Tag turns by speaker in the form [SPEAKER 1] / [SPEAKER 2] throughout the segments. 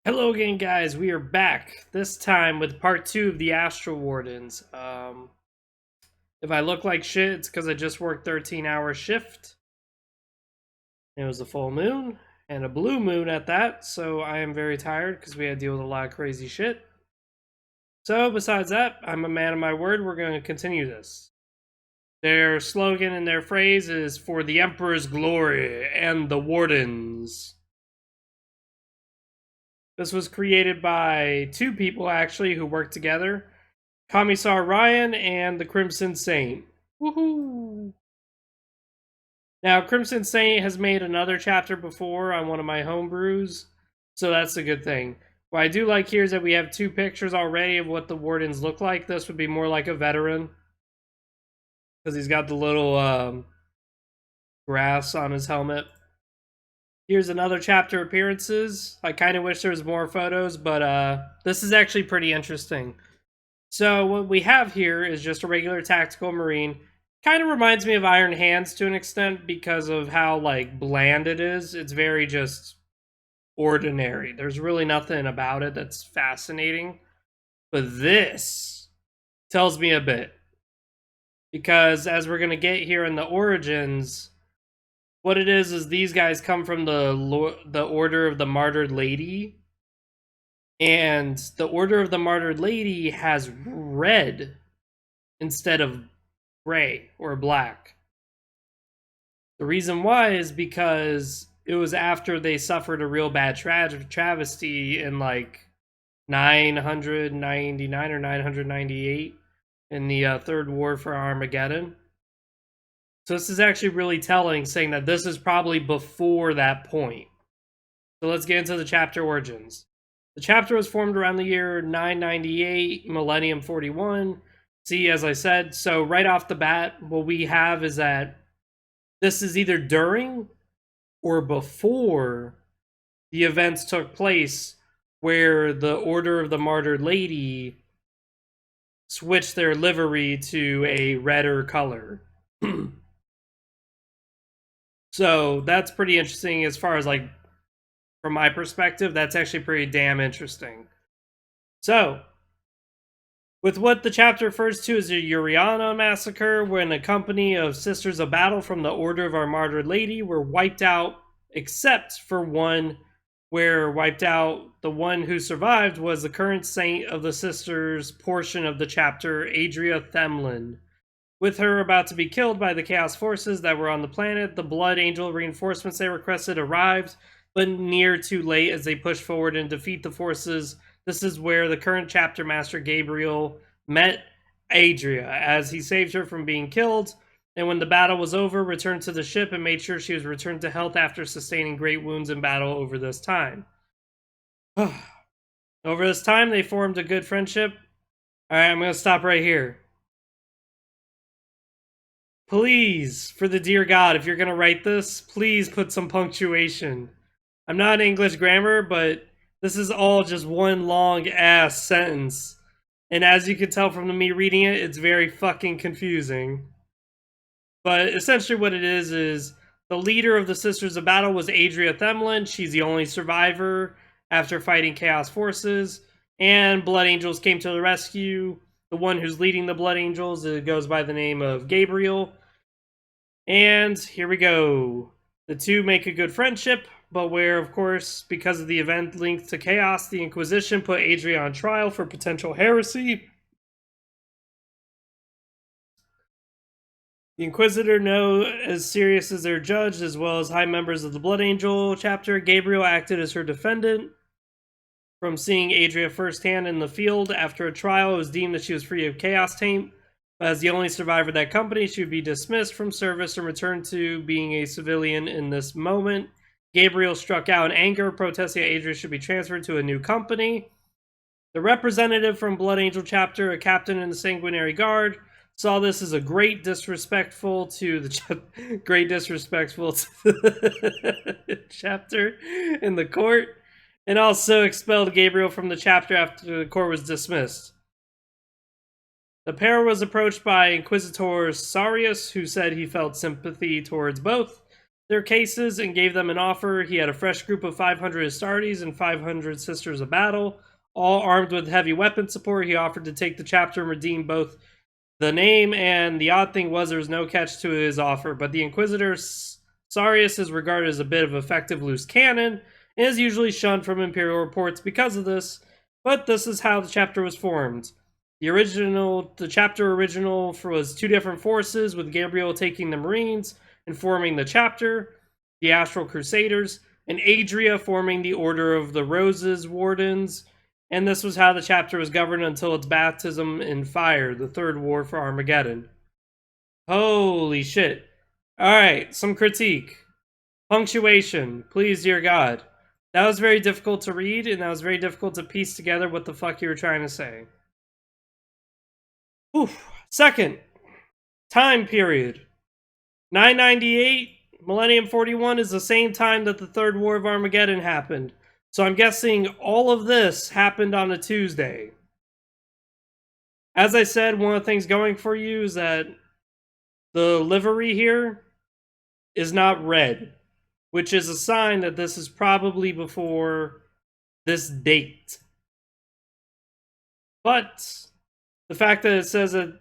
[SPEAKER 1] Hello again, guys. We are back this time with part 2 of the Astral Wardens. If I look like shit, it's because I just worked 13-hour shift. It was a full moon and a blue moon at that, so I am very tired because we had to deal with a lot of crazy shit. So, besides that, I'm a man of my word. We're going to continue this. Their slogan and their phrase is "For the Emperor's glory and the Wardens." This was created by two people actually who worked together. Commissar Ryan and the Crimson Saint. Woohoo! Now, Crimson Saint has made another chapter before on one of my homebrews, so that's a good thing. What I do like here is that we have two pictures already of what the Wardens look like. This would be more like a veteran, because he's got the little grass on his helmet. Here's another chapter appearances. I kind of wish there was more photos, but this is actually pretty interesting. So what we have here is just a regular tactical marine. Kind of reminds me of Iron Hands to an extent because of how like bland it is. It's very just ordinary. There's really nothing about it that's fascinating. But this tells me a bit. Because as we're going to get here in the origins, what it is these guys come from the Order of the Martyred Lady. And the Order of the Martyred Lady has red instead of gray or black. The reason why is because it was after they suffered a real bad travesty in like 999 or 998 in the Third War for Armageddon. So this is actually really telling, saying that this is probably before that point. So let's get into the chapter origins. The chapter was formed around the year 998, Millennium 41. See, as I said, so right off the bat, what we have is that this is either during or before the events took place where the Order of the Martyred Lady switched their livery to a redder color. So that's pretty interesting as far as like, from my perspective, that's actually pretty damn interesting. So, with what the chapter refers to as the Uriana Massacre, when a company of Sisters of Battle from the Order of our Martyred Lady were wiped out, except for one where wiped out. The one who survived was the current saint of the Sisters portion of the chapter, Adria Themlin. With her about to be killed by the Chaos forces that were on the planet, the Blood Angel reinforcements they requested arrived, but near too late as they pushed forward and defeat the forces. This is where the current chapter master Gabriel met Adria, as he saved her from being killed, and when the battle was over, returned to the ship and made sure she was returned to health after sustaining great wounds in battle over this time. Over this time, they formed a good friendship. Alright, I'm going to stop right here. Please, for the dear God, if you're going to write this, please put some punctuation. I'm not English grammar, but this is all just one long ass sentence. And as you can tell from me reading it, it's very fucking confusing. But essentially what it is the leader of the Sisters of Battle was Adria Themlin. She's the only survivor after fighting Chaos forces. And Blood Angels came to the rescue. The one who's leading the Blood Angels goes by the name of Gabriel. And here we go. The two make a good friendship, but where, of course, because of the event linked to Chaos, the Inquisition put Adria on trial for potential heresy. The Inquisitor know as serious as their judge, as well as high members of the Blood Angel chapter. Gabriel acted as her defendant. From seeing Adria firsthand in the field after a trial, it was deemed that she was free of Chaos taint. As the only survivor of that company, she would be dismissed from service and returned to being a civilian in this moment. Gabriel struck out in anger, protesting that Adria should be transferred to a new company. The representative from Blood Angel chapter, a captain in the Sanguinary Guard, saw this as a great disrespectful to the chapter in the court, and also expelled Gabriel from the chapter after the court was dismissed. The pair was approached by Inquisitor Sarius, who said he felt sympathy towards both. their cases and gave them an offer. He had a fresh group of 500 Astartes and 500 Sisters of Battle, all armed with heavy weapon support. He offered to take the chapter and redeem both the name, and the odd thing was there was no catch to his offer, but the Inquisitor Sarius is regarded as a bit of effective loose cannon and is usually shunned from Imperial reports because of this, but this is how the chapter was formed. The chapter original was two different forces, with Gabriel taking the Marines and forming the chapter, the Astral Crusaders, and Adria forming the Order of the Roses Wardens, and this was how the chapter was governed until its baptism in fire, the Third War for Armageddon. Holy shit. Alright, some critique. Punctuation, please, dear God. That was very difficult to read, and that was very difficult to piece together what the fuck you were trying to say. Oof. Second, time period. 998, Millennium 41 is the same time that the Third War of Armageddon happened. So I'm guessing all of this happened on a Tuesday. As I said, one of the things going for you is that the livery here is not red, which is a sign that this is probably before this date. But the fact that it says that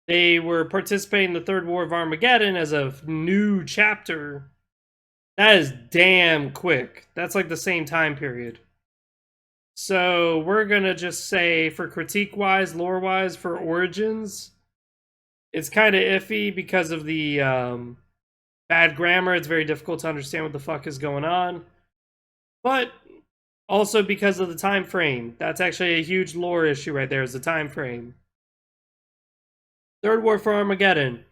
[SPEAKER 1] they were participating in the Third War of Armageddon as a new chapter, that is damn quick. That's like the same time period. So we're gonna just say, for critique-wise, lore-wise, for Origins, it's kind of iffy because of the bad grammar. It's very difficult to understand what the fuck is going on. But also because of the time frame. That's actually a huge lore issue right there, is the time frame. Third War for Armageddon.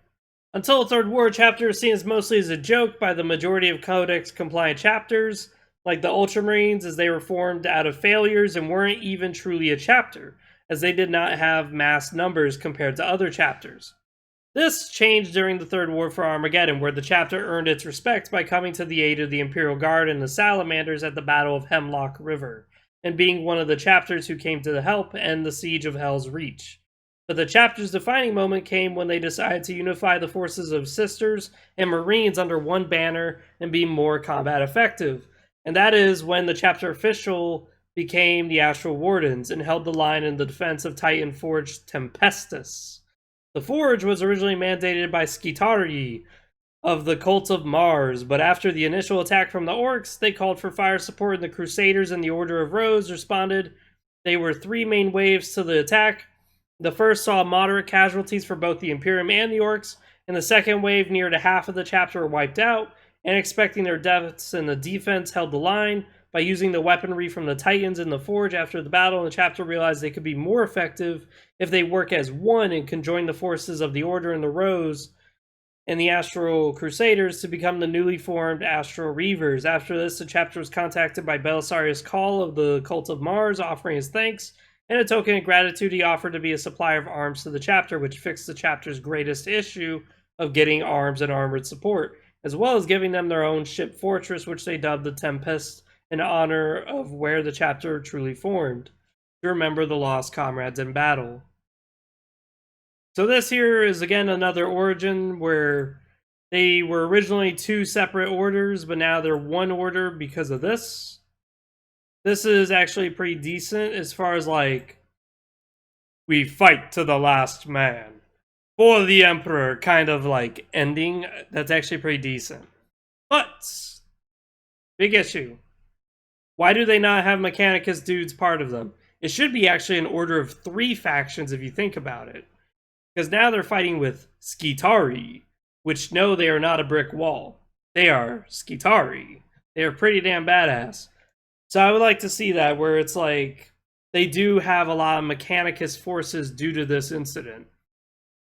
[SPEAKER 1] Until the Third War, chapter is seen as mostly as a joke by the majority of Codex-compliant chapters, like the Ultramarines, as they were formed out of failures and weren't even truly a chapter, as they did not have mass numbers compared to other chapters. This changed during the Third War for Armageddon, where the chapter earned its respect by coming to the aid of the Imperial Guard and the Salamanders at the Battle of Hemlock River, and being one of the chapters who came to help end the Siege of Hell's Reach. But the chapter's defining moment came when they decided to unify the forces of Sisters and Marines under one banner and be more combat effective. And that is when the chapter official became the Astral Wardens and held the line in the defense of Titan Forge Tempestus. The Forge was originally mandated by Skitarii of the Cult of Mars, but after the initial attack from the Orcs, they called for fire support, and the Crusaders and the Order of Rose responded. There were three main waves to the attack. The first saw moderate casualties for both the Imperium and the Orcs, and the second wave, near to half of the chapter, were wiped out, and expecting their deaths in the defense, held the line by using the weaponry from the Titans in the Forge. After the battle, the chapter realized they could be more effective if they work as one and conjoin the forces of the Order and the Rose and the Astral Crusaders to become the newly formed Astral Reavers. After this, the chapter was contacted by Belisarius Cawl of the Cult of Mars, offering his thanks. And a token of gratitude, he offered to be a supplier of arms to the chapter, which fixed the chapter's greatest issue of getting arms and armored support, as well as giving them their own ship fortress, which they dubbed the Tempest, in honor of where the chapter truly formed, to remember the lost comrades in battle. So this here is again another origin where they were originally two separate orders, but now they're one order because of this. This is actually pretty decent as far as like, we fight to the last man for the Emperor kind of like ending. That's actually pretty decent. But, big issue. Why do they not have Mechanicus dudes part of them? It should be actually an order of 3 factions if you think about it. Because now they're fighting with Skitarii, which no, they are not a brick wall. They are Skitarii. They are pretty damn badass. So I would like to see that, where it's like, they do have a lot of Mechanicus forces due to this incident.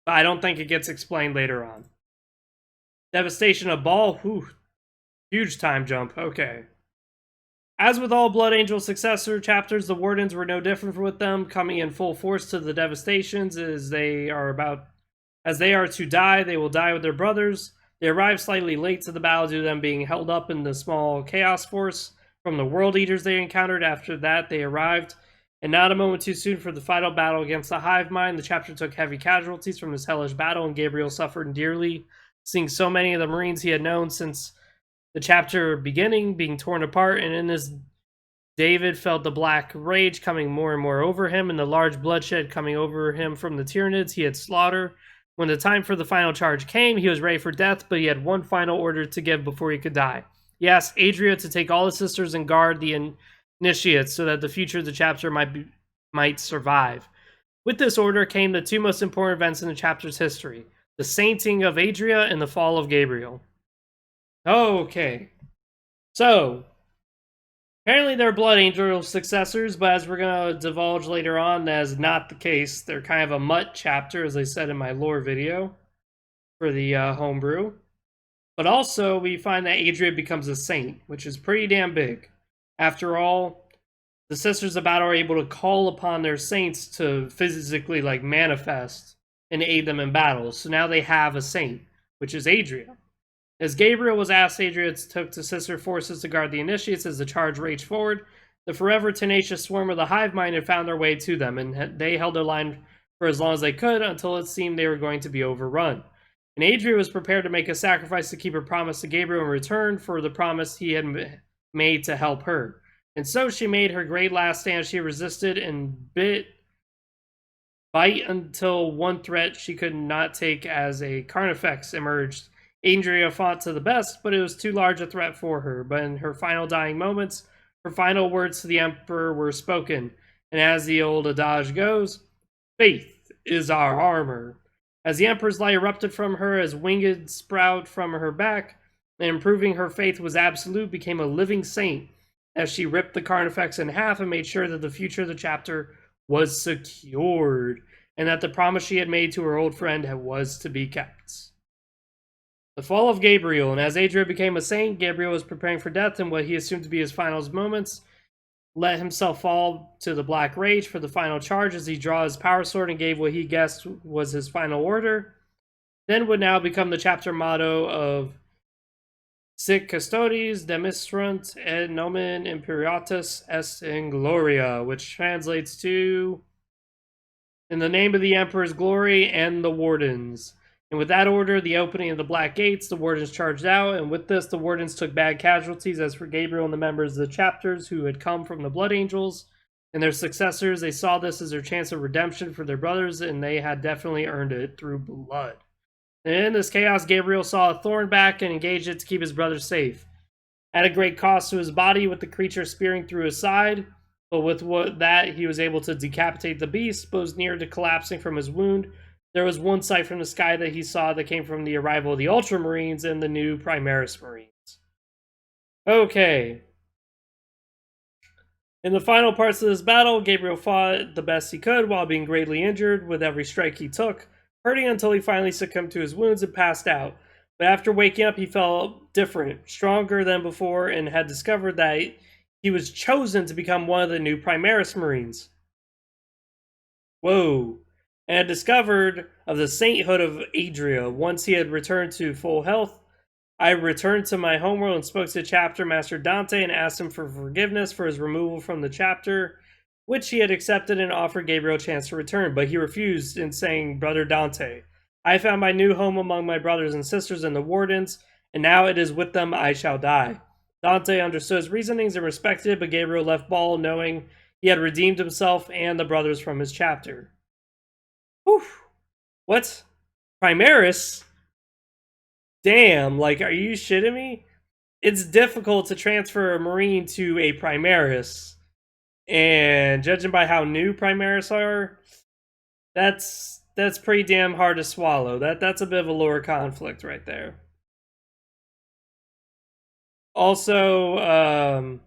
[SPEAKER 1] But I don't think it gets explained later on. Devastation of Baal, whew, huge time jump, okay. As with all Blood Angel successor chapters, the Wardens were no different with them, coming in full force to the devastations as they are to die, they will die with their brothers. They arrived slightly late to the battle due to them being held up in the small Chaos Force from the World Eaters they encountered. After that, they arrived, and not a moment too soon for the final battle against the Hive Mind. The chapter took heavy casualties from this hellish battle, and Gabriel suffered dearly, seeing so many of the Marines he had known since the chapter beginning, being torn apart, and in this David felt the black rage coming more and more over him, and the large bloodshed coming over him from the Tyranids he had slaughtered. When the time for the final charge came, he was ready for death, but he had one final order to give before he could die. He asked Adria to take all the sisters and guard the initiates so that the future of the chapter might survive. With this order came the two most important events in the chapter's history: the sainting of Adria and the fall of Gabriel. Okay. So, apparently they're Blood Angel successors, but as we're going to divulge later on, that is not the case. They're kind of a mutt chapter, as I said in my lore video for the homebrew. But also, we find that Adria becomes a saint, which is pretty damn big. After all, the Sisters of Battle are able to call upon their saints to physically manifest and aid them in battle. So now they have a saint, which is Adria. As Gabriel was asked, Adria took the sister forces to guard the initiates as the charge raged forward. The forever tenacious swarm of the hive mind had found their way to them, and they held their line for as long as they could until it seemed they were going to be overrun. And Adria was prepared to make a sacrifice to keep her promise to Gabriel in return for the promise he had made to help her. And so she made her great last stand. She resisted and bite until one threat she could not take as a Carnifex emerged. Adria fought to the best, but it was too large a threat for her. But in her final dying moments, her final words to the Emperor were spoken. And as the old adage goes, faith is our armor. As the Emperor's light erupted from her as winged sprout from her back, and improving her faith was absolute, became a living saint as she ripped the Carnifex in half and made sure that the future of the chapter was secured, and that the promise she had made to her old friend was to be kept. The fall of Gabriel, and as Adria became a saint, Gabriel was preparing for death in what he assumed to be his final moments, let himself fall to the black rage for the final charge as he drew his power sword and gave what he guessed was his final order. Then would now become the chapter motto of Sic custodes demonstrant et nomen imperatus est in gloria, which translates to in the name of the Emperor's glory and the Wardens. And with that order, the opening of the Black Gates, the Wardens charged out, and with this, the Wardens took bad casualties. As for Gabriel and the members of the chapters who had come from the Blood Angels and their successors, they saw this as their chance of redemption for their brothers, and they had definitely earned it through blood. And in this chaos, Gabriel saw a thorn back and engaged it to keep his brothers safe. At a great cost to his body, with the creature spearing through his side, but with that, he was able to decapitate the beast, but was near to collapsing from his wound. There was one sight from the sky that he saw that came from the arrival of the Ultramarines and the new Primaris Marines. Okay. In the final parts of this battle, Gabriel fought the best he could while being greatly injured with every strike he took, hurting until he finally succumbed to his wounds and passed out. But after waking up, he felt different, stronger than before, and had discovered that he was chosen to become one of the new Primaris Marines. Whoa. And had discovered of the sainthood of Adria. Once he had returned to full health, I returned to my homeworld and spoke to Chapter Master Dante and asked him for forgiveness for his removal from the chapter, which he had accepted and offered Gabriel a chance to return, but he refused in saying, Brother Dante, I found my new home among my brothers and sisters in the Wardens, and now it is with them I shall die. Dante understood his reasonings and respected it, but Gabriel left Ball knowing he had redeemed himself and the brothers from his chapter. Whew. What? Primaris? Damn, are you shitting me? It's difficult to transfer a Marine to a Primaris. And judging by how new Primaris are, that's pretty damn hard to swallow. That's a bit of a lore conflict right there. Also,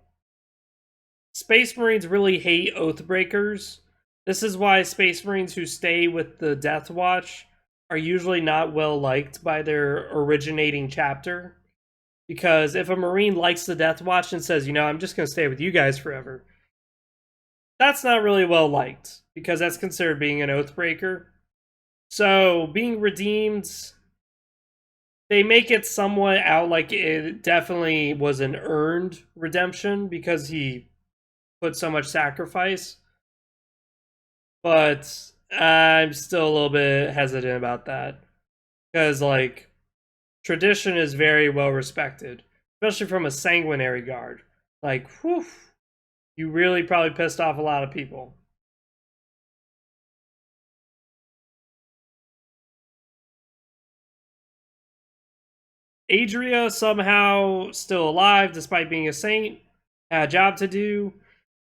[SPEAKER 1] Space Marines really hate Oathbreakers. This is why Space Marines who stay with the Death Watch are usually not well liked by their originating chapter. Because if a Marine likes the Death Watch and says, I'm just going to stay with you guys forever, that's not really well liked, because that's considered being an Oathbreaker. So, being redeemed, they make it somewhat out like it definitely was an earned redemption, because he put so much sacrifice. But I'm still a little bit hesitant about that. Because, tradition is very well respected. especially from a sanguinary guard. Like, whew, you really probably pissed off a lot of people. Adria, somehow still alive despite being a saint, had a job to do,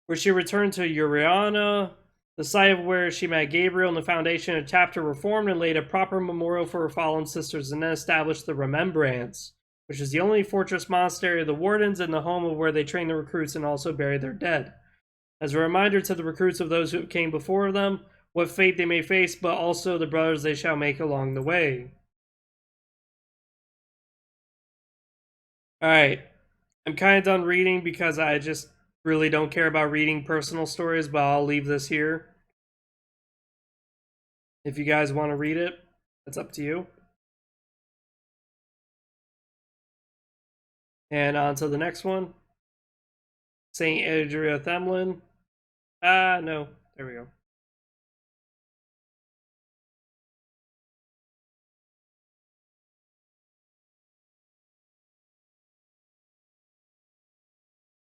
[SPEAKER 1] where she returned to Uriana, the site of where she met Gabriel, and the foundation of the chapter reformed and laid a proper memorial for her fallen sisters, and then established the Remembrance, which is the only fortress monastery of the Wardens and the home of where they train the recruits and also bury their dead. As a reminder to the recruits of those who came before them, what fate they may face, but also the brothers they shall make along the way. Alright, I'm kind of done reading because I just really don't care about reading personal stories, but I'll leave this here. If you guys want to read it, it's up to you. And on to the next one. St. Adria Themlin. No. There we go.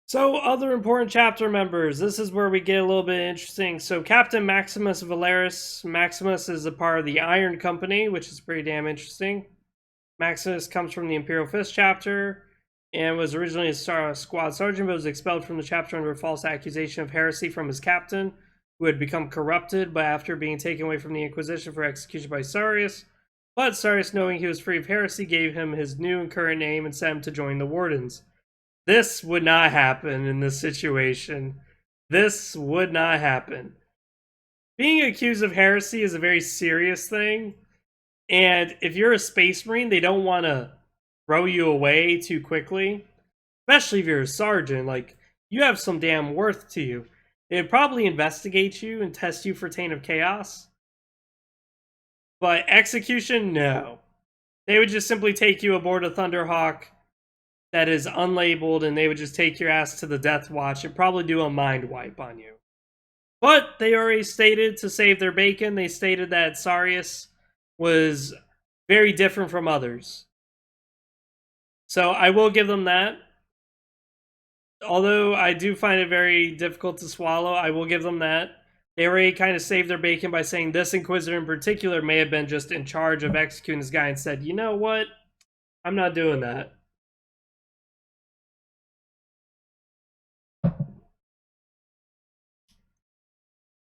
[SPEAKER 1] So, other important chapter members. This is where we get a little bit interesting. So, Captain Maximus Valeris. Maximus is a part of the Iron Company, which is pretty damn interesting. Maximus comes from the Imperial Fist chapter and was originally a squad sergeant, but was expelled from the chapter under a false accusation of heresy from his captain, who had become corrupted, but after being taken away from the Inquisition for execution by Sarius. But Sarius, knowing he was free of heresy, gave him his new and current name and sent him to join the Wardens. This would not happen in this situation. This would not happen. Being accused of heresy is a very serious thing. And if you're a Space Marine, they don't want to throw you away too quickly. Especially if you're a sergeant. Like, you have some damn worth to you. They'd probably investigate you and test you for Taint of Chaos. But execution, no. They would just simply take you aboard a Thunderhawk that is unlabeled, and they would just take your ass to the Death Watch and probably do a mind wipe on you. But they already stated, to save their bacon, they stated that Sarius was very different from others. So I will give them that. Although I do find it very difficult to swallow, I will give them that. They already kind of saved their bacon by saying this Inquisitor in particular may have been just in charge of executing this guy and said, you know what? I'm not doing that.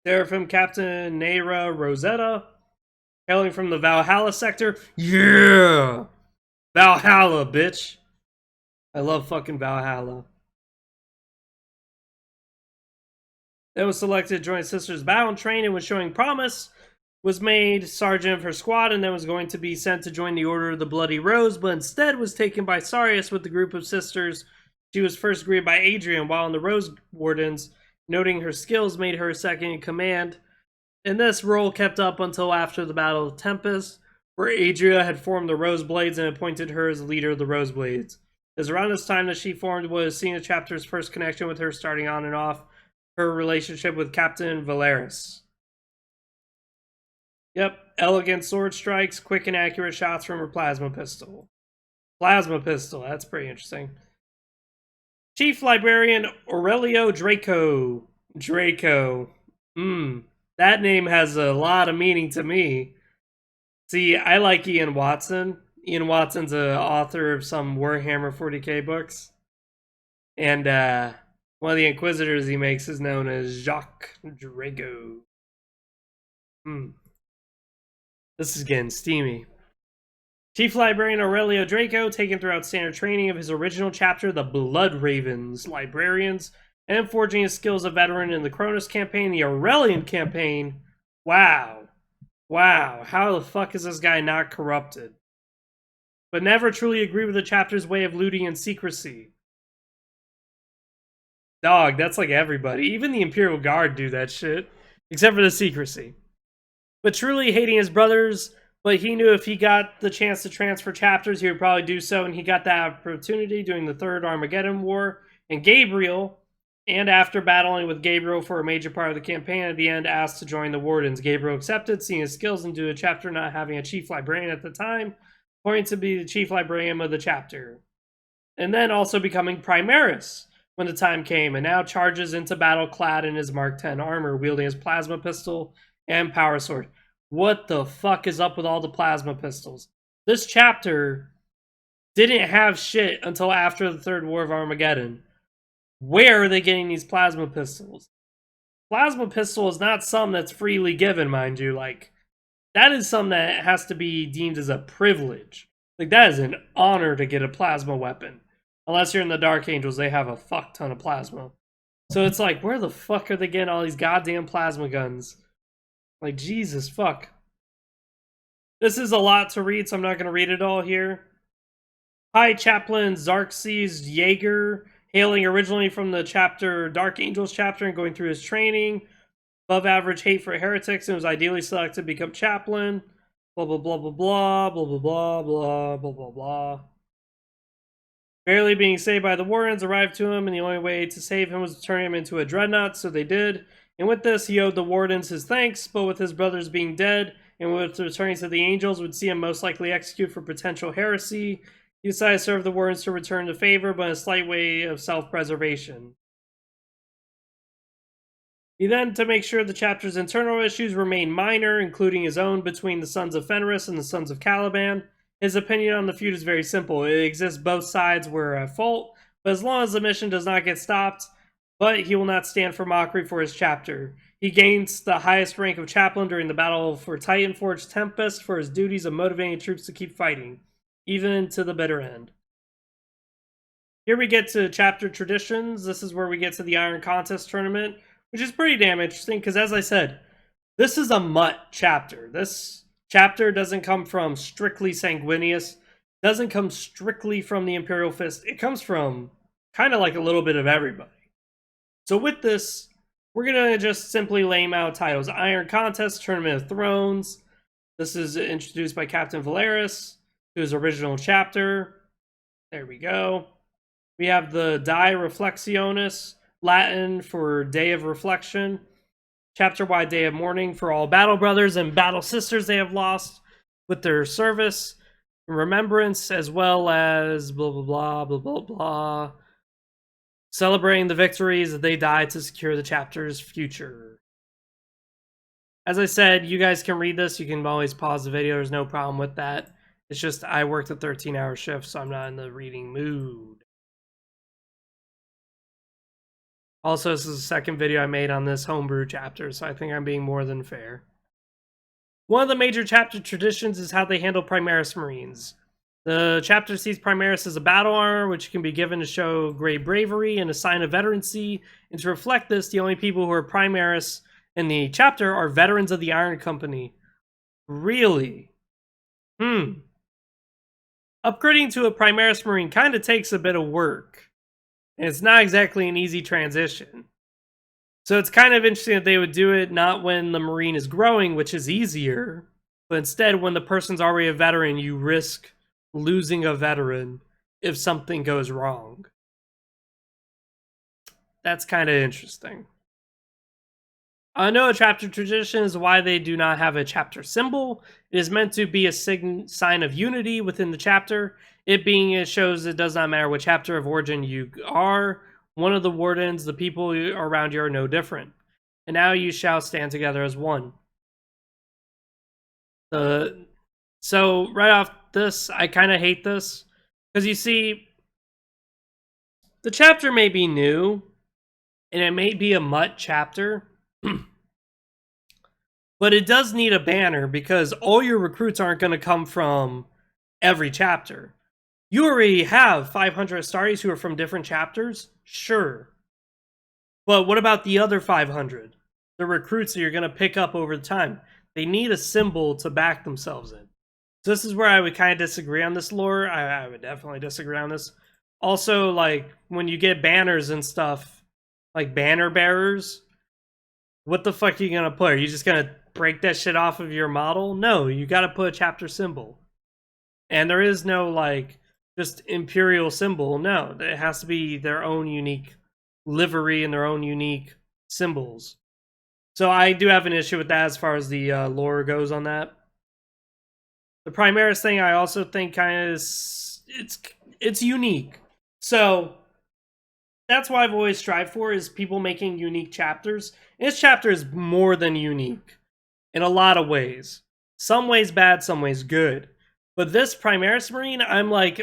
[SPEAKER 1] Seraphim Captain Neira Rosetta, hailing from the Valhalla sector. Yeah! Valhalla, bitch! I love fucking Valhalla. Then was selected to join Sisters Battle and train and was showing promise. Was made sergeant of her squad and then was going to be sent to join the Order of the Bloody Rose, but instead was taken by Sarius with the group of sisters. She was first greeted by Adrian while in the Rose Wardens, noting her skills made her second in command. And this role kept up until after the Battle of Tempest, where Adria had formed the Rose Blades and appointed her as leader of the Rose Blades. It was around this time that she formed what is seen as chapter's first connection with her starting on and off her relationship with Captain Valeris. Yep, elegant sword strikes, quick and accurate shots from her plasma pistol. Plasma pistol, that's pretty interesting. Chief Librarian Aurelio Draco. Draco. That name has a lot of meaning to me. See, I like Ian Watson. Ian Watson's an author of some Warhammer 40k books. And one of the Inquisitors he makes is known as Jacques Drago. This is getting steamy. Chief Librarian Aurelio Draco, taken throughout standard training of his original chapter, the Blood Ravens Librarians, and forging his skills as a veteran in the Cronus campaign, the Aurelian campaign. Wow. Wow. How the fuck is this guy not corrupted? But never truly agreed with the chapter's way of looting and secrecy. Dog, that's like everybody. Even the Imperial Guard do that shit. Except for the secrecy. But truly hating his brothers, but he knew if he got the chance to transfer chapters, he would probably do so, and he got that opportunity during the Third Armageddon War. And Gabriel, and after battling with Gabriel for a major part of the campaign, at the end asked to join the Wardens. Gabriel accepted, seeing his skills and due to the chapter not having a chief librarian at the time, pointing to be the chief librarian of the chapter. and then also becoming Primaris when the time came, and now charges into battle clad in his Mark 10 armor, wielding his plasma pistol and power sword. What the fuck is up with all the plasma pistols? This chapter didn't have shit until after the Third War of Armageddon. Where are they getting these plasma pistols? Plasma pistol is not something that's freely given, mind you. Like, that is something that has to be deemed as a privilege. Like, that is an honor to get a plasma weapon. Unless you're in the Dark Angels, they have a fuck ton of plasma. So it's like, where the fuck are they getting all these goddamn plasma guns? Like, Jesus fuck. This is a lot to read, so I'm not going to read it all here. High Chaplain Xerxes Jaeger, hailing originally from the chapter Dark Angels chapter and going through his training. Above average hate for heretics and was ideally selected to become chaplain. Blah, blah, blah, blah, blah, blah, blah, blah, blah, blah, blah, blah. Barely being saved by the Wardens arrived to him, and the only way to save him was to turn him into a dreadnought, so they did. And with this, he owed the Wardens his thanks, but with his brothers being dead, and with returning to the Angels, would see him most likely executed for potential heresy. He decided to serve the Wardens to return the favor, but in a slight way of self-preservation. He then, to make sure the chapter's internal issues remain minor, including his own between the Sons of Fenris and the Sons of Caliban. His opinion on the feud is very simple. It exists both sides were at fault, but as long as the mission does not get stopped, but he will not stand for mockery for his chapter. He gains the highest rank of chaplain during the battle for Titanforge Tempest for his duties of motivating troops to keep fighting, even to the bitter end. Here we get to chapter traditions. This is where we get to the Iron Contest tournament, which is pretty damn interesting because, as I said, this is a mutt chapter. This chapter doesn't come from strictly Sanguinius, doesn't come strictly from the Imperial Fist. It comes from kind of like a little bit of everybody. So with this, we're going to just simply lay out titles. Iron Contest, Tournament of Thrones. This is introduced by Captain Valeris to his original chapter. There we go. We have the Die Reflexionis, Latin for Day of Reflection. Chapter-wide day of mourning for all battle brothers and battle sisters they have lost with their service, remembrance, as well as blah, blah, blah, blah, blah, blah. Celebrating the victories that they died to secure the chapter's future. As I said, you guys can read this. You can always pause the video. There's no problem with that. It's just I worked a 13-hour shift, so I'm not in the reading mood. Also, this is the second video I made on this Homebrew chapter, so I think I'm being more than fair. One of the major chapter traditions is how they handle Primaris Marines. The chapter sees Primaris as a battle armor, which can be given to show great bravery and a sign of veterancy. And to reflect this, the only people who are Primaris in the chapter are veterans of the Iron Company. Really? Upgrading to a Primaris Marine kind of takes a bit of work. And it's not exactly an easy transition. So it's kind of interesting that they would do it not when the Marine is growing, which is easier, but instead when the person's already a veteran, you risk losing a veteran if something goes wrong. That's kind of interesting. I know a chapter tradition is why they do not have a chapter symbol. It is meant to be a sign of unity within the chapter. It shows it does not matter what chapter of origin you are. One of the Wardens, the people around you are no different. And now you shall stand together as one. So right off this, I kind of hate this. Because you see, the chapter may be new, and it may be a mutt chapter, but it does need a banner because all your recruits aren't going to come from every chapter. You already have 500 Astartes who are from different chapters? Sure. But what about the other 500? The recruits that you're going to pick up over time. They need a symbol to back themselves in. So this is where I would kind of disagree on this lore. I would definitely disagree on this. Also, like, when you get banners and stuff, like banner bearers, what the fuck are you going to put? Are you just going to break that shit off of your model? No, you got to put a chapter symbol. And there is no, like, just imperial symbol. No, it has to be their own unique livery and their own unique symbols. So I do have an issue with that as far as the lore goes on that. The Primaris thing I also think kind of is, it's unique. So that's what I've always strived for, is people making unique chapters. And this chapter is more than unique in a lot of ways. Some ways bad, some ways good. But this Primaris Marine, I'm like,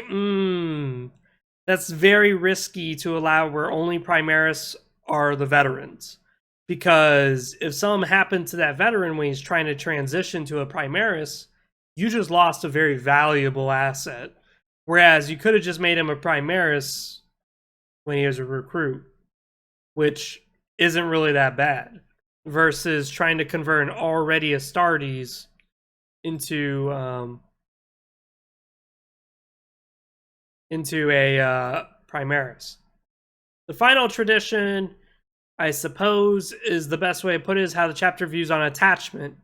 [SPEAKER 1] that's very risky to allow where only Primaris are the veterans. Because if something happened to that veteran when he's trying to transition to a Primaris, you just lost a very valuable asset. Whereas you could have just made him a Primaris when he was a recruit, which isn't really that bad, versus trying to convert an already Astartes into a Primaris. The final tradition, I suppose, is the best way to put it, is how the chapter views on attachment.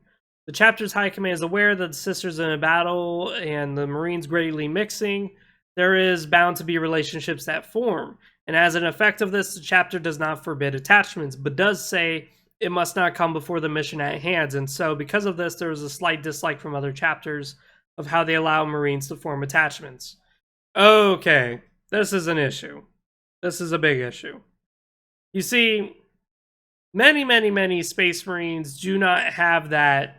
[SPEAKER 1] The chapter's high command is aware that the sisters in a battle and the Marines greatly mixing, there is bound to be relationships that form. And as an effect of this, the chapter does not forbid attachments, but does say it must not come before the mission at hand. And so because of this, there was a slight dislike from other chapters of how they allow Marines to form attachments. Okay, this is an issue. This is a big issue. You see, many Space Marines do not have that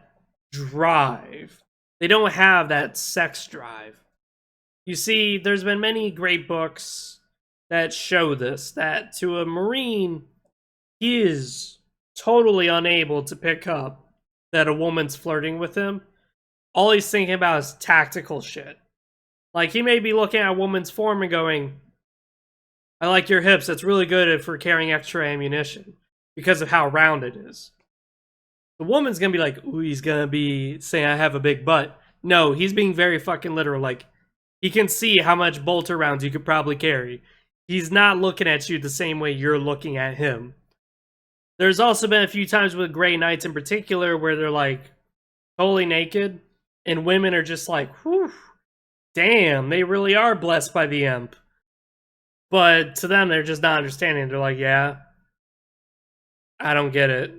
[SPEAKER 1] drive. They don't have that sex drive. You see, there's been many great books that show this, that to a Marine, he is totally unable to pick up that a woman's flirting with him. All he's thinking about is tactical shit. Like, he may be looking at a woman's form and going, I like your hips, that's really good for carrying extra ammunition, because of how round it is. The woman's gonna be like, ooh, he's gonna be saying I have a big butt. No, he's being very fucking literal. Like, he can see how much bolter rounds you could probably carry. He's not looking at you the same way you're looking at him. There's also been a few times with Grey Knights in particular where they're like totally naked, and women are just like, whew, damn, they really are blessed by the imp. But to them, they're just not understanding. They're like, yeah, I don't get it.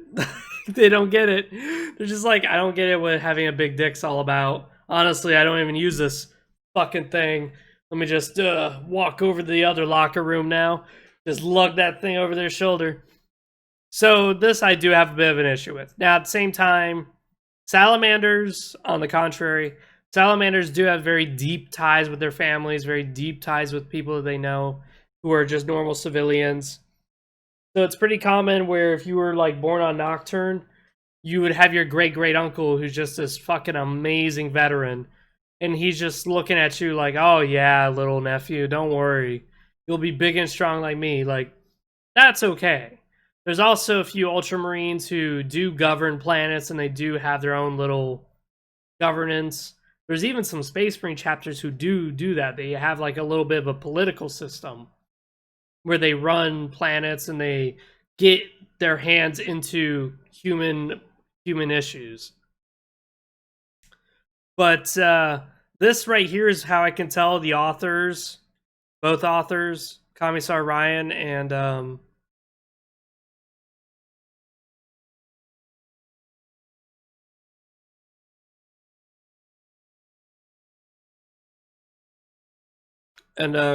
[SPEAKER 1] They don't get it. They're just like, I don't get it what having a big dick's all about. Honestly, I don't even use this fucking thing. Let me just walk over to the other locker room now. Just lug that thing over their shoulder. So this I do have a bit of an issue with. Now, at the same time, salamanders, on the contrary, salamanders do have very deep ties with their families, very deep ties with people that they know who are just normal civilians. So it's pretty common where if you were like born on Nocturne, you would have your great uncle who's just this fucking amazing veteran. And he's just looking at you like, oh yeah, little nephew, don't worry. You'll be big and strong like me. Like, that's okay. There's also a few Ultramarines who do govern planets and they do have their own little governance. There's even some Space Marine chapters who do that. They have like a little bit of a political system where they run planets and they get their hands into human issues. But this right here is how I can tell the authors, both authors, Commissar Ryan and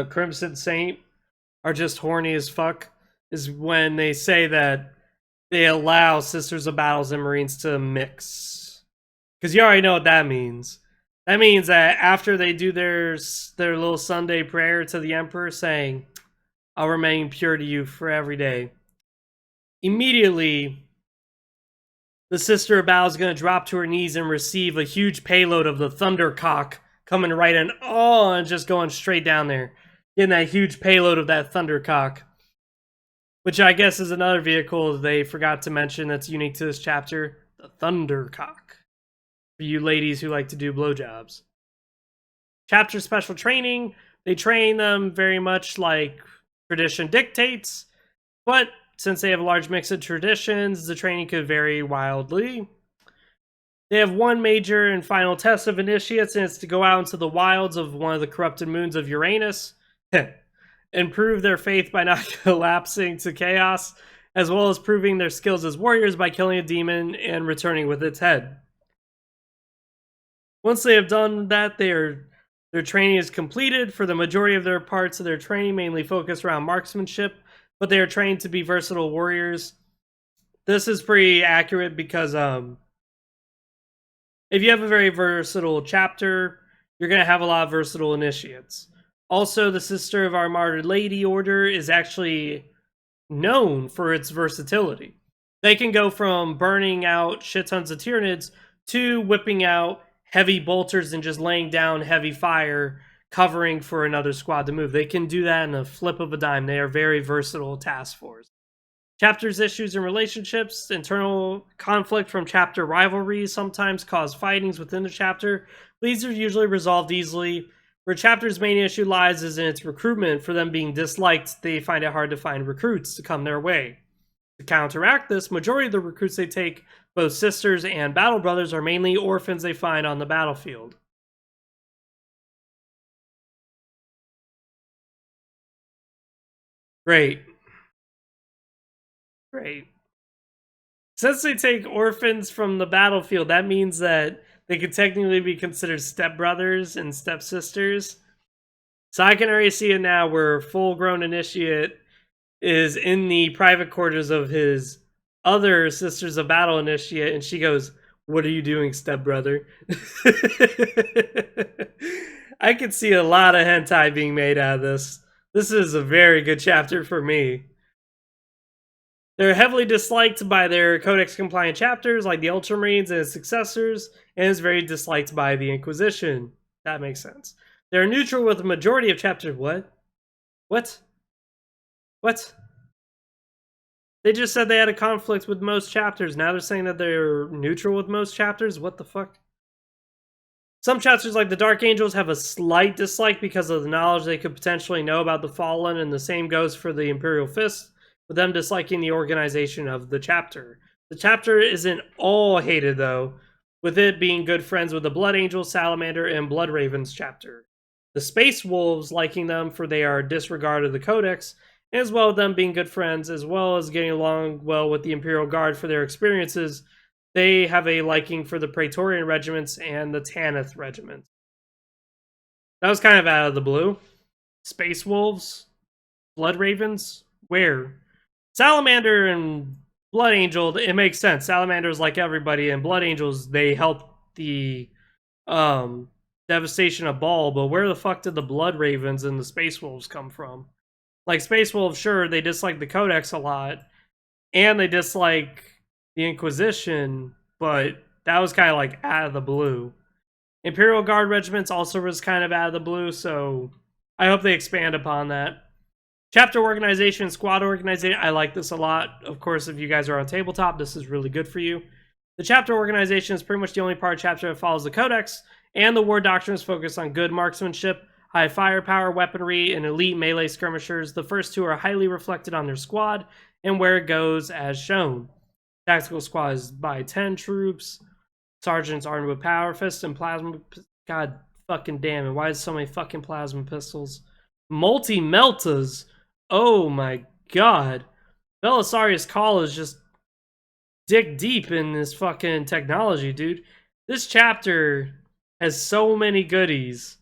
[SPEAKER 1] Crimson Saint are just horny as fuck, is when they say that they allow Sisters of Battles and Marines to mix. Because you already know what that means. That means that after they do their little Sunday prayer to the Emperor saying, I'll remain pure to you for every day, immediately the Sister of Battle is going to drop to her knees and receive a huge payload of the Thundercock coming right in, and just going straight down there. Getting that huge payload of that Thundercock. Which I guess is another vehicle they forgot to mention that's unique to this chapter. The Thundercock. For you ladies who like to do blowjobs. Chapter special training. They train them very much like tradition dictates. But since they have a large mix of traditions, the training could vary wildly. They have one major and final test of initiates, and it's to go out into the wilds of one of the corrupted moons of Uranus and prove their faith by not collapsing to chaos, as well as proving their skills as warriors by killing a demon and returning with its head. Once they have done that, they're Their training is completed. For the majority of their parts of their training mainly focused around marksmanship, but they are trained to be versatile warriors. This is pretty accurate because if you have a very versatile chapter, you're going to have a lot of versatile initiates. Also, the Sister of Our Martyred Lady Order is actually known for its versatility. They can go from burning out shit tons of Tyranids to whipping out heavy bolters and just laying down heavy fire, covering for another squad to move. They can do that in a flip of a dime. They are very versatile task force. Chapters, issues, and relationships. Internal conflict from chapter rivalries sometimes cause fightings within the chapter. These are usually resolved easily. Where chapter's main issue lies is in its recruitment. For them being disliked, they find it hard to find recruits to come their way. To counteract this, majority of the recruits they take, both sisters and battle brothers, are mainly orphans they find on the battlefield. Great. Great. Since they take orphans from the battlefield, that means that they could technically be considered stepbrothers and stepsisters. So I can already see it now where full-grown initiate is in the private quarters of his other Sisters of Battle initiate, and she goes, "What are you doing, stepbrother?" I could see a lot of hentai being made out of this. This is a very good chapter for me. They're heavily disliked by their Codex-compliant chapters, like the Ultramarines and its successors, and is very disliked by the Inquisition. That makes sense. They're neutral with the majority of chapters. What? What? What? They just said they had a conflict with most chapters. Now they're saying that they're neutral with most chapters? What the fuck? Some chapters, like the Dark Angels, have a slight dislike because of the knowledge they could potentially know about the Fallen, and the same goes for the Imperial Fist, with them disliking the organization of the chapter. The chapter isn't all hated, though, with it being good friends with the Blood Angel, Salamander, and Blood Ravens chapter. The Space Wolves liking them for they are disregarded the Codex, as well as them being good friends, as well as getting along well with the Imperial Guard for their experiences. They have a liking for the Praetorian regiments and the Tanith regiment. That was kind of out of the blue. Space Wolves? Blood Ravens? Where? Salamander and Blood Angel, it makes sense. Salamander's like everybody, and Blood Angels, they help the devastation of Baal, but where the fuck did the Blood Ravens and the Space Wolves come from? Like, Space Wolves, sure, they dislike the Codex a lot, and they dislike the Inquisition, but that was kind of like out of the blue. Imperial Guard regiments also was kind of out of the blue, so I hope they expand upon that. Chapter organization, squad organization, I like this a lot. Of course, if you guys are on tabletop, this is really good for you. The chapter organization is pretty much the only part of chapter that follows the Codex, and the war doctrine is focused on good marksmanship, high firepower, weaponry, and elite melee skirmishers. The first two are highly reflected on their squad, and where it goes as shown. Tactical squad is by 10 troops. Sergeants armed with power fists and plasma... God fucking damn it, why is so many fucking plasma pistols? Multi-meltas! Oh my god. Belisarius Call is just dick deep in this fucking technology, dude. This chapter has so many goodies.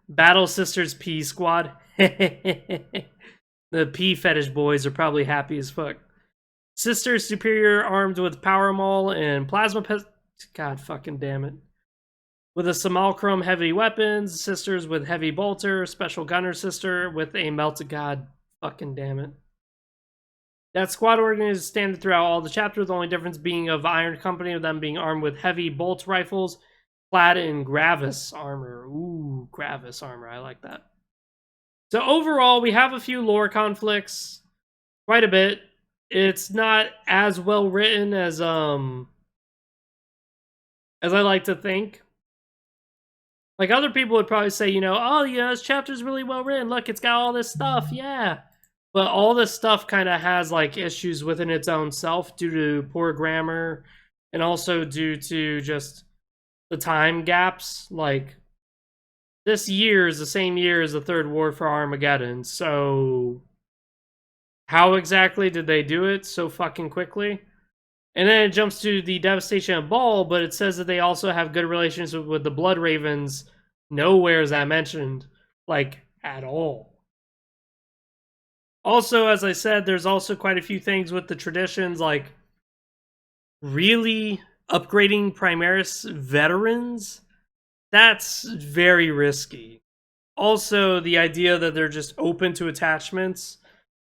[SPEAKER 1] Battle Sisters P Squad. The P fetish boys are probably happy as fuck. Sisters Superior armed with Power Maul and Plasma Pistol. God fucking damn it. With a Simulacrum heavy weapons, Sisters with heavy bolter, Special Gunner Sister with a melted god. Fucking damn it. That squad ordering is standard throughout all the chapters, the only difference being of Iron Company, of them being armed with heavy bolt rifles, clad in Gravis armor. Ooh, Gravis armor, I like that. So overall, we have a few lore conflicts. Quite a bit. It's not as well written as I like to think. Like, other people would probably say, you know, oh, yeah, this chapter's really well written. Look, it's got all this stuff. Yeah. But all this stuff kind of has, like, issues within its own self due to poor grammar and also due to just the time gaps. Like, this year is the same year as the Third War for Armageddon. So, how exactly did they do it so fucking quickly? And then it jumps to the devastation of Baal, but it says that they also have good relations with the Blood Ravens Nowhere is that mentioned, like, at all. Also, as I said, there's also quite a few things with the traditions, like really upgrading Primaris veterans. That's very risky. Also, the idea that they're just open to attachments,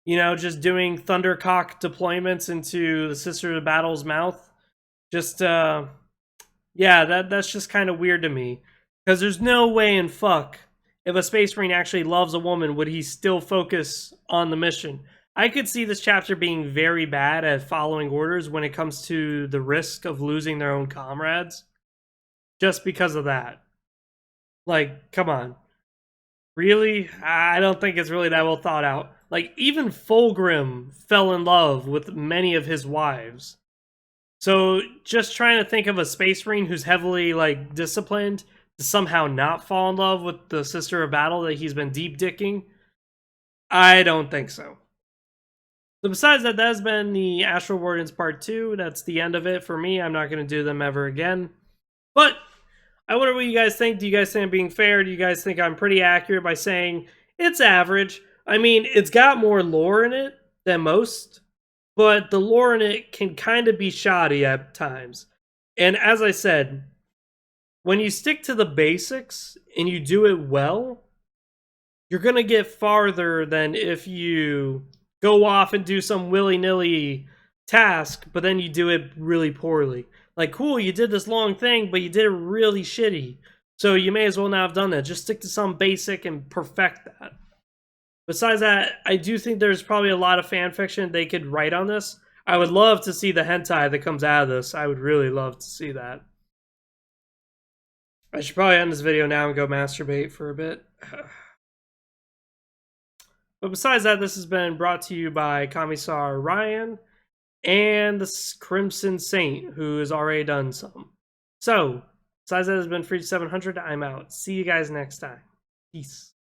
[SPEAKER 1] you know, just doing Thundercock deployments into the Sister of Battle's mouth. Just, yeah, that's just kind of weird to me. Because there's no way in fuck, if a Space Marine actually loves a woman, would he still focus on the mission? I could see this chapter being very bad at following orders when it comes to the risk of losing their own comrades. Just because of that. Like, come on. Really? I don't think it's really that well thought out. Like, even Fulgrim fell in love with many of his wives. So, just trying to think of a Space Marine who's heavily, like, disciplined to somehow not fall in love with the Sister of Battle that he's been deep dicking, I don't think so. So besides that, that has been the Astral Wardens Part 2. That's the end of it for me. I'm not going to do them ever again. But I wonder what you guys think. Do you guys think I'm being fair? Do you guys think I'm pretty accurate by saying it's average? I mean, it's got more lore in it than most, but the lore in it can kind of be shoddy at times. And as I said, when you stick to the basics and you do it well, you're going to get farther than if you go off and do some willy-nilly task, but then you do it really poorly. Like, cool, you did this long thing, but you did it really shitty. So you may as well not have done that. Just stick to some basic and perfect that. Besides that, I do think there's probably a lot of fan fiction they could write on this. I would love to see the hentai that comes out of this. I would really love to see that. I should probably end this video now and go masturbate for a bit. But besides that, this has been brought to you by Commissar Ryan and the Crimson Saint, who has already done some. So, besides that, has been Free 700. I'm out. See you guys next time. Peace.